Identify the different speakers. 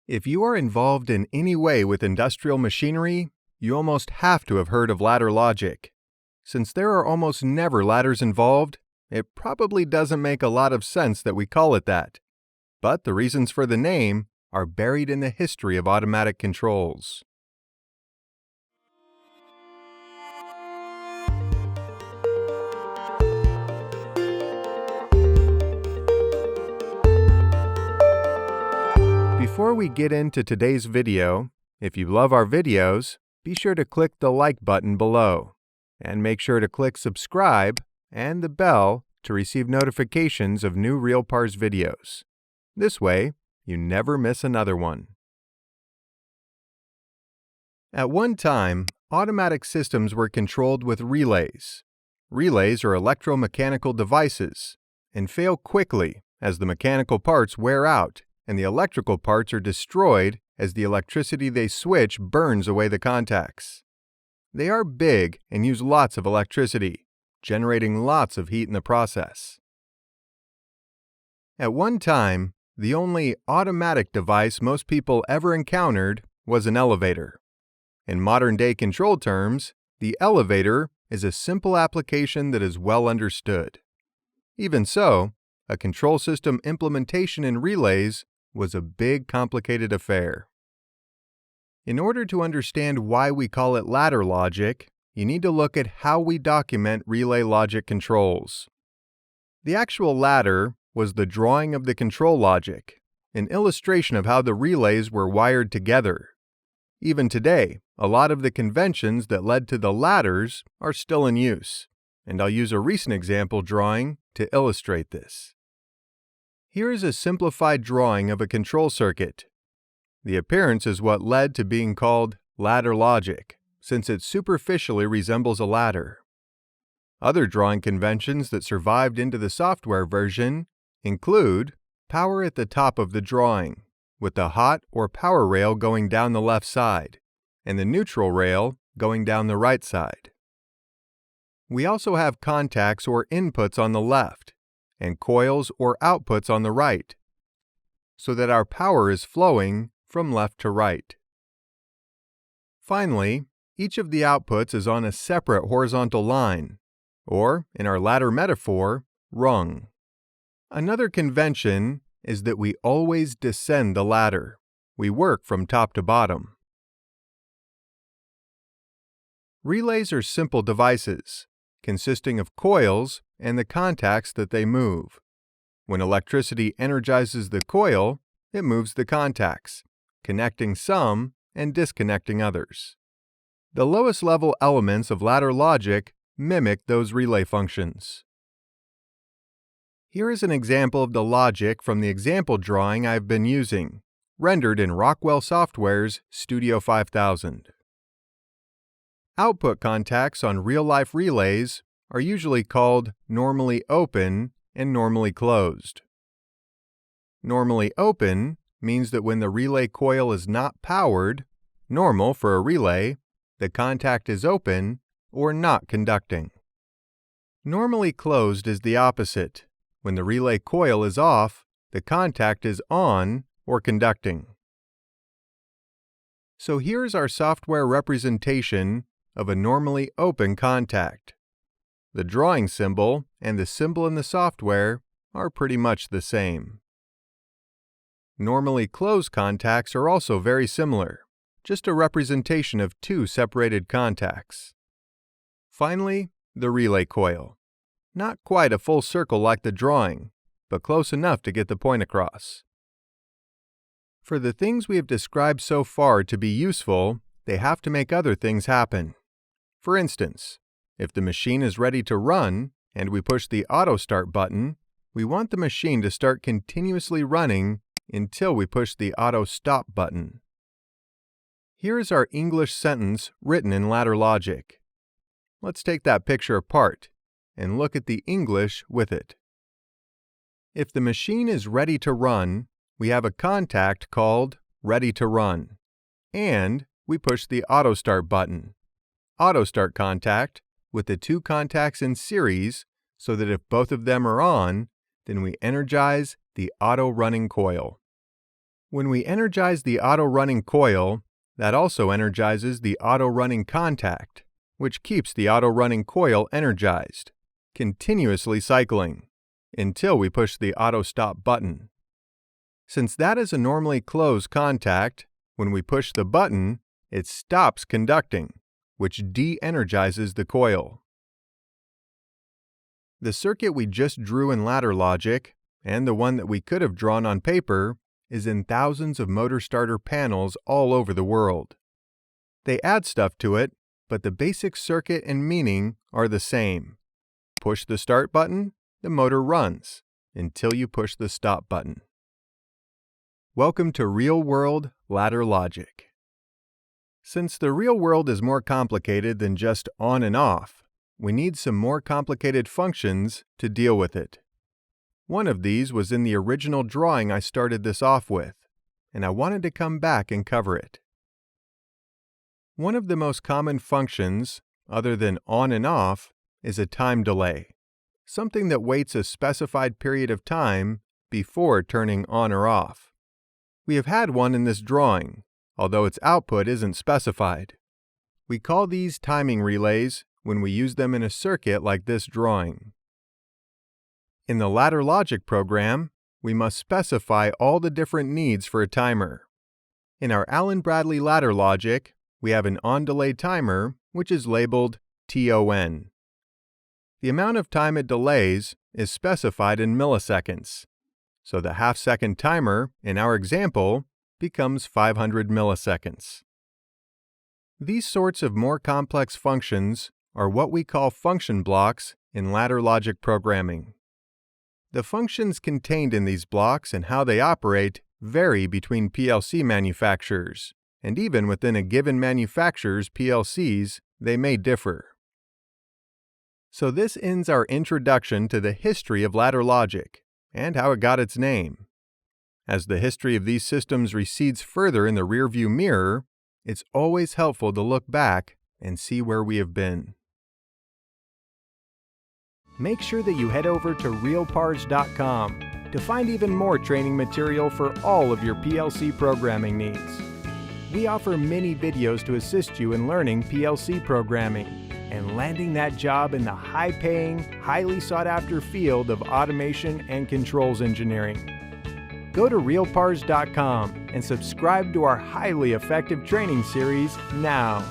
Speaker 1: If you are involved in any way with industrial machinery, you almost have to have heard of ladder logic. Since there are almost never ladders involved, it probably doesn't make a lot of sense that we call it that. But the reasons for the name are buried in the history of automatic controls. Before we get into today's video, if you love our videos, be sure to click the like button below, and make sure to click subscribe and the bell to receive notifications of new RealPars videos. This way, you never miss another one. At one time, automatic systems were controlled with relays. Relays are electromechanical devices and fail quickly as the mechanical parts wear out and the electrical parts are destroyed as the electricity they switch burns away the contacts. They are big and use lots of electricity, generating lots of heat in the process. At one time, the only automatic device most people ever encountered was an elevator. In modern-day control terms, the elevator is a simple application that is well understood. Even so, a control system implementation in relays was a big, complicated affair. In order to understand why we call it ladder logic, you need to look at how we document relay logic controls. The actual ladder was the drawing of the control logic, an illustration of how the relays were wired together. Even today, a lot of the conventions that led to the ladders are still in use, and I'll use a recent example drawing to illustrate this. Here is a simplified drawing of a control circuit. The appearance is what led to being called ladder logic, since it superficially resembles a ladder. Other drawing conventions that survived into the software version include power at the top of the drawing, with the hot or power rail going down the left side, and the neutral rail going down the right side. We also have contacts or inputs on the left, and coils or outputs on the right, so that our power is flowing from left to right. Finally, each of the outputs is on a separate horizontal line, or, in our ladder metaphor, rung. Another convention is that we always descend the ladder. We work from top to bottom. Relays are simple devices, consisting of coils and the contacts that they move. When electricity energizes the coil, it moves the contacts, connecting some and disconnecting others. The lowest level elements of ladder logic mimic those relay functions. Here is an example of the logic from the example drawing I've been using, rendered in Rockwell Software's Studio 5000. Output contacts on real-life relays are usually called normally open and normally closed. Normally open means that when the relay coil is not powered, normal for a relay, the contact is open or not conducting. Normally closed is the opposite. When the relay coil is off, the contact is on or conducting. So here's our software representation of a normally open contact. The drawing symbol and the symbol in the software are pretty much the same. Normally closed contacts are also very similar, just a representation of two separated contacts. Finally, the relay coil. Not quite a full circle like the drawing, but close enough to get the point across. For the things we have described so far to be useful, they have to make other things happen. For instance, if the machine is ready to run and we push the auto start button, we want the machine to start continuously running until we push the auto stop button. Here is our English sentence written in ladder logic. Let's take that picture apart and look at the English with it. If the machine is ready to run, we have a contact called ready to run, and we push the auto start button. Auto start contact with the two contacts in series so that if both of them are on, then we energize the auto running coil. When we energize the auto-running coil, that also energizes the auto-running contact, which keeps the auto-running coil energized, continuously cycling, until we push the auto-stop button. Since that is a normally closed contact, when we push the button, it stops conducting, which de-energizes the coil. The circuit we just drew in ladder logic, and the one that we could have drawn on paper, is in thousands of motor starter panels all over the world. They add stuff to it, but the basic circuit and meaning are the same. Push the start button, the motor runs, until you push the stop button. Welcome to real-world ladder logic. Since the real world is more complicated than just on and off, we need some more complicated functions to deal with it. One of these was in the original drawing I started this off with, and I wanted to come back and cover it. One of the most common functions, other than on and off, is a time delay, something that waits a specified period of time before turning on or off. We have had one in this drawing, although its output isn't specified. We call these timing relays when we use them in a circuit like this drawing. In the ladder logic program, we must specify all the different needs for a timer. In our Allen Bradley ladder logic, we have an on-delay timer, which is labeled TON. The amount of time it delays is specified in milliseconds, so the half-second timer, in our example, becomes 500 milliseconds. These sorts of more complex functions are what we call function blocks in ladder logic programming. The functions contained in these blocks and how they operate vary between PLC manufacturers, and even within a given manufacturer's PLCs, they may differ. So this ends our introduction to the history of ladder logic and how it got its name. As the history of these systems recedes further in the rearview mirror, it's always helpful to look back and see where we have been. Make sure that you head over to realpars.com to find even more training material for all of your PLC programming needs. We offer many videos to assist you in learning PLC programming and landing that job in the high-paying, highly sought-after field of automation and controls engineering. Go to realpars.com and subscribe to our highly effective training series now.